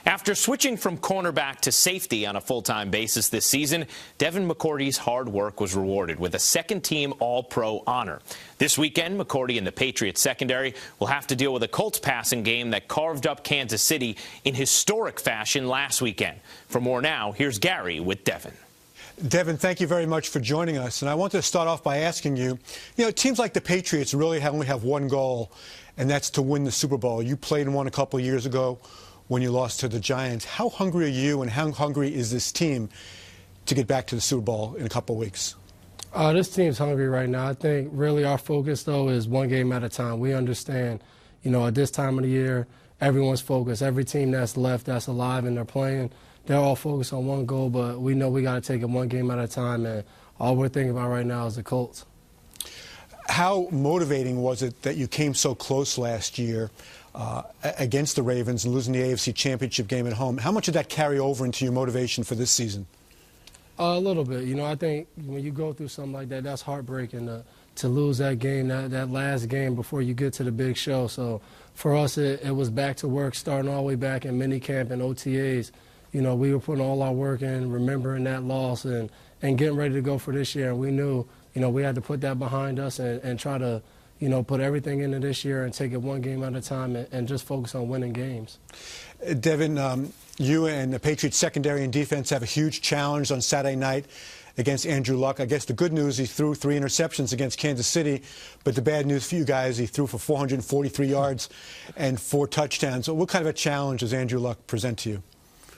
After switching from cornerback to safety on a full-time basis this season, Devin McCourty's hard work was rewarded with a second-team All-Pro honor. This weekend, McCourty and the Patriots secondary will have to deal with a Colts passing game that carved up Kansas City in historic fashion last weekend. For more now, here's Gary with Devin. Devin, thank you very much for joining us. And I want to start off by asking you, teams like the Patriots really only have one goal, and that's to win the Super Bowl. You played in one a couple of years ago when you lost to the Giants. How hungry are you and how hungry is this team to get back to the Super Bowl in a couple of weeks? This team's hungry right now. I think really our focus, though, is one game at a time. We understand, at this time of the year, everyone's focused. Every team that's left, that's alive and they're playing, they're all focused on one goal, but we know we got to take it one game at a time, and all we're thinking about right now is the Colts. How motivating was it that you came so close last year against the Ravens and losing the AFC Championship game at home? How much did that carry over into your motivation for this season? A little bit. I think when you go through something like that, that's heartbreaking to lose that game, that last game before you get to the big show. So for us, it was back to work, starting all the way back in minicamp and OTAs. We were putting all our work in, remembering that loss and getting ready to go for this year. And we knew, we had to put that behind us and try to, put everything into this year and take it one game at a time and just focus on winning games. Devin, you and the Patriots secondary and defense have a huge challenge on Saturday night against Andrew Luck. I guess the good news, he threw 3 interceptions against Kansas City, but the bad news for you guys, he threw for 443 yards and 4 touchdowns. So what kind of a challenge does Andrew Luck present to you?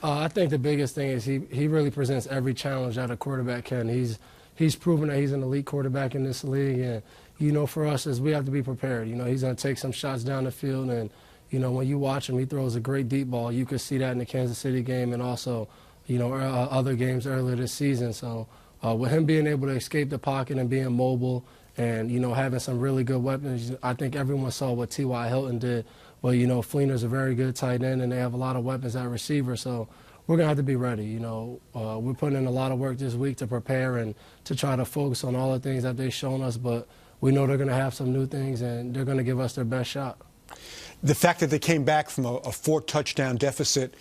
I think the biggest thing is he really presents every challenge that a quarterback can. He's proven that he's an elite quarterback in this league, and for us is we have to be prepared. He's going to take some shots down the field, and when you watch him, he throws a great deep ball. You could see that in the Kansas City game and also other games earlier this season. So with him being able to escape the pocket and being mobile and having some really good weapons, I think everyone saw what T.Y. Hilton did. Well, Fleener's a very good tight end, and they have a lot of weapons at receiver. So we're going to have to be ready. We're putting in a lot of work this week to prepare and to try to focus on all the things that they've shown us. But we know they're going to have some new things, and they're going to give us their best shot. The fact that they came back from a 4-touchdown deficit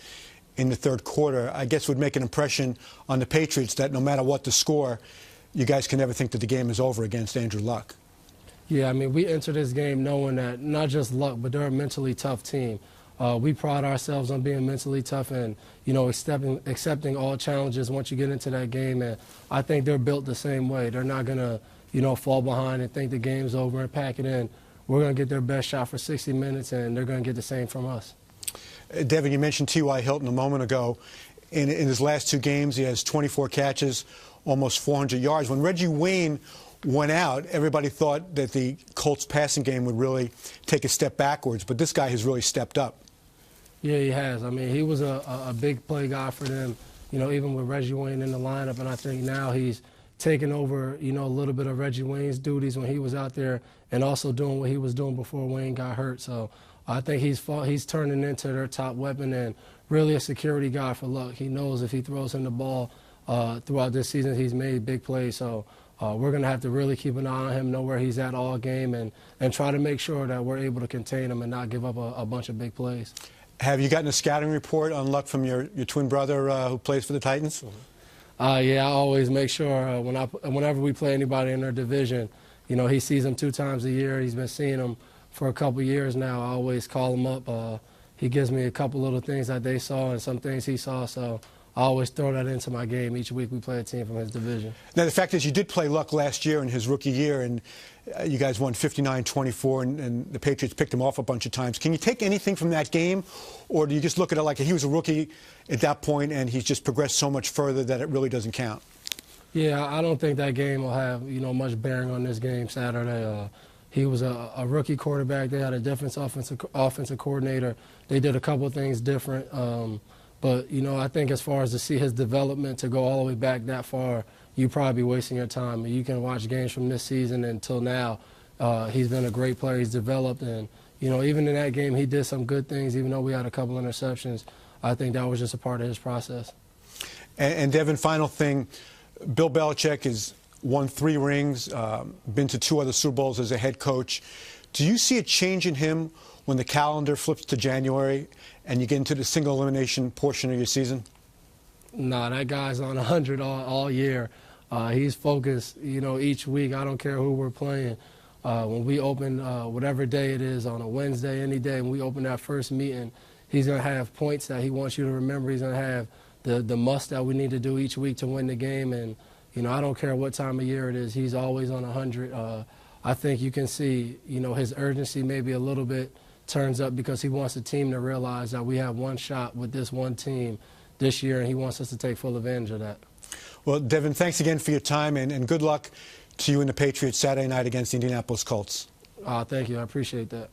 in the third quarter, I guess would make an impression on the Patriots that no matter what the score, you guys can never think that the game is over against Andrew Luck. Yeah, we enter this game knowing that not just Luck, but they're a mentally tough team. We pride ourselves on being mentally tough and, accepting all challenges once you get into that game. And I think they're built the same way. They're not going to, fall behind and think the game's over and pack it in. We're going to get their best shot for 60 minutes, and they're going to get the same from us. Devin, you mentioned T.Y. Hilton a moment ago. In his last 2 games, he has 24 catches, almost 400 yards. When Reggie Wayne went out, everybody thought that the Colts passing game would really take a step backwards, but this guy has really stepped up. Yeah, he has. He was a big play guy for them, even with Reggie Wayne in the lineup, and I think now he's taking over, a little bit of Reggie Wayne's duties when he was out there and also doing what he was doing before Wayne got hurt. So I think he's turning into their top weapon and really a security guy for Luck. He knows if he throws him the ball throughout this season, he's made big plays. So we're going to have to really keep an eye on him, know where he's at all game, and try to make sure that we're able to contain him and not give up a bunch of big plays. Have you gotten a scouting report on Luck from your twin brother who plays for the Titans? Yeah, I always make sure whenever we play anybody in their division, he sees them 2 times a year. He's been seeing them for a couple years now. I always call him up. He gives me a couple little things that they saw and some things he saw. So I always throw that into my game. Each week we play a team from his division. Now, the fact is you did play Luck last year in his rookie year, and you guys won 59-24, and the Patriots picked him off a bunch of times. Can you take anything from that game, or do you just look at it like he was a rookie at that point and he's just progressed so much further that it really doesn't count? Yeah, I don't think that game will have, much bearing on this game Saturday. He was a rookie quarterback. They had a different offensive coordinator. They did a couple of things different. But, I think as far as to see his development to go all the way back that far, you'd probably be wasting your time. You can watch games from this season until now. He's been a great player. He's developed. And, even in that game, he did some good things, even though we had a couple interceptions. I think that was just a part of his process. And Devin, final thing, Bill Belichick has won 3 rings, been to 2 other Super Bowls as a head coach. Do you see a change in him when the calendar flips to January and you get into the single elimination portion of your season? Nah, that guy's on 100 all year. He's focused, each week. I don't care who we're playing. When we open, whatever day it is, on a Wednesday, any day, when we open that first meeting, he's going to have points that he wants you to remember. He's going to have the must that we need to do each week to win the game. And, I don't care what time of year it is. He's always on 100. I think you can see, his urgency maybe a little bit turns up because he wants the team to realize that we have one shot with this one team this year, and he wants us to take full advantage of that. Well, Devin, thanks again for your time, and good luck to you and the Patriots Saturday night against the Indianapolis Colts. Thank you. I appreciate that.